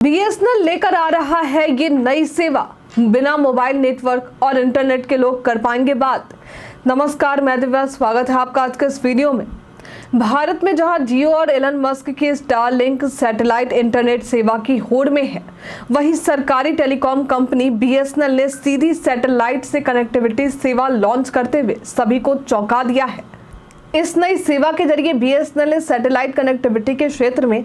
BSNL लेकर आ रहा है ये नई सेवा, बिना मोबाइल नेटवर्क और इंटरनेट के लोग कर पाएंगे बात। नमस्कार, मैं दिव्या, स्वागत है आपका आज के इस वीडियो में। भारत में जहां जियो और एलन मस्क की स्टारलिंक सैटेलाइट इंटरनेट सेवा की होड़ में है, वहीं सरकारी टेलीकॉम कंपनी बीएसएनएल ने सीधी सैटेलाइट से कनेक्टिविटी सेवा लॉन्च करते हुए सभी को चौंका दिया है। इस नई सेवा के जरिए बीएसएनएल ने सैटेलाइट कनेक्टिविटी के क्षेत्र में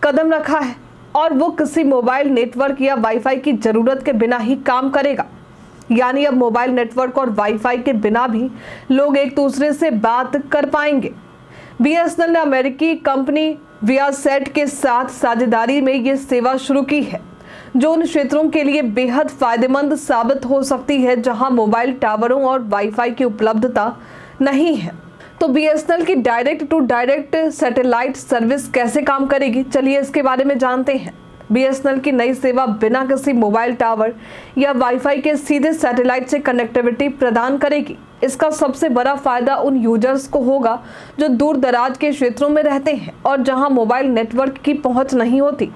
कदम रखा है और वो किसी मोबाइल नेटवर्क या वाईफाई की जरूरत के बिना ही काम करेगा। यानी अब मोबाइल नेटवर्क और वाईफाई के बिना भी लोग एक दूसरे से बात कर पाएंगे। बीएसएनएल ने अमेरिकी कंपनी वियासेट के साथ साझेदारी में ये सेवा शुरू की है, जो उन क्षेत्रों के लिए बेहद फायदेमंद साबित हो सकती है जहां मोबाइल टावरों और वाईफाई की उपलब्धता नहीं है। तो बीएसएनएल की direct to direct satellite service कैसे काम करेगी, चलिए इसके बारे में जानते हैं। बीएसएनएल की नई सेवा बिना किसी मोबाइल टावर या वाईफाई के सीधे सैटेलाइट से कनेक्टिविटी प्रदान करेगी। इसका सबसे बड़ा फायदा उन यूजर्स को होगा जो दूर दराज के क्षेत्रों में रहते हैं और जहां मोबाइल नेटवर्क की पहुंच नहीं होती।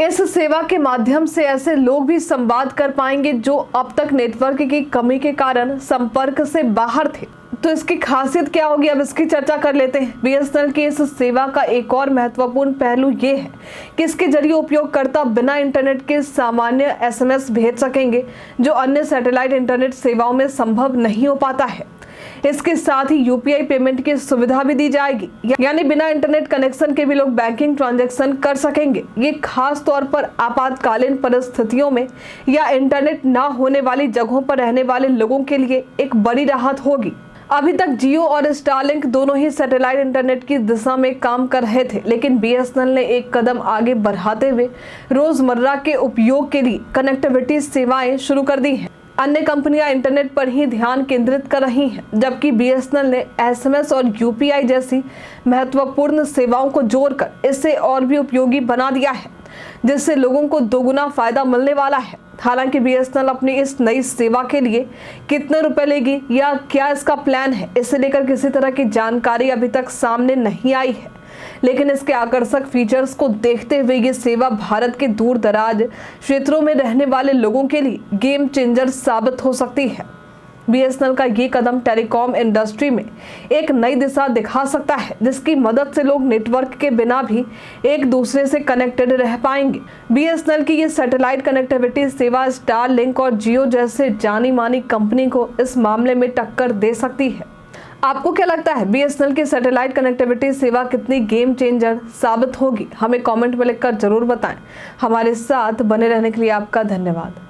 इस सेवा के माध्यम से ऐसे लोग भी संवाद कर पाएंगे जो अब तक नेटवर्क की कमी के कारण संपर्क से बाहर थे। तो इसकी खासियत क्या होगी, अब इसकी चर्चा कर लेते हैं। बीएसएनएल की इस सेवा का एक और महत्वपूर्ण पहलू ये है कि इसके जरिए उपयोगकर्ता बिना इंटरनेट के सामान्य एसएमएस भेज सकेंगे, जो अन्य सैटेलाइट इंटरनेट सेवाओं में संभव नहीं हो पाता है। इसके साथ ही यूपीआई पेमेंट की सुविधा भी दी जाएगी, यानी बिना इंटरनेट कनेक्शन के भी लोग बैंकिंग ट्रांजैक्शन कर सकेंगे। ये खास तौर पर आपातकालीन परिस्थितियों में या इंटरनेट ना होने वाली जगहों पर रहने वाले लोगों के लिए एक बड़ी राहत होगी। अभी तक जियो और स्टारलिंक दोनों ही सैटेलाइट इंटरनेट की दिशा में काम कर रहे थे, लेकिन बीएसएनएल ने एक कदम आगे बढ़ाते हुए रोजमर्रा के उपयोग के लिए कनेक्टिविटी सेवाएं शुरू कर दी हैं। अन्य कंपनियां इंटरनेट पर ही ध्यान केंद्रित कर रही हैं, जबकि बीएसएनएल ने एसएमएस और यूपीआई जैसी महत्वपूर्ण सेवाओं को जोड़कर इसे और भी उपयोगी बना दिया है, जिससे लोगों को दोगुना फायदा मिलने वाला है। हालांकि बीएसएनएल अपनी इस नई सेवा के लिए कितने रुपए लेगी या क्या इसका प्लान है, इसे लेकर किसी तरह की जानकारी अभी तक सामने नहीं आई है। लेकिन इसके आकर्षक फीचर्स को देखते हुए ये सेवा भारत के दूर दराज क्षेत्रों में रहने वाले लोगों के लिए गेम चेंजर साबित हो सकती है। बीएसएनएल का ये कदम टेलीकॉम इंडस्ट्री में एक नई दिशा दिखा सकता है, जिसकी मदद से लोग नेटवर्क के बिना भी एक दूसरे से कनेक्टेड रह पाएंगे। बीएसएनएल की ये सैटेलाइट कनेक्टिविटी सेवा स्टारलिंक और जियो जैसे जानी मानी कंपनी को इस मामले में टक्कर दे सकती है। आपको क्या लगता है, बीएसएनएल की सैटेलाइट कनेक्टिविटी सेवा कितनी गेम चेंजर साबित होगी? हमें कमेंट में लिखकर जरूर बताएं। हमारे साथ बने रहने के लिए आपका धन्यवाद।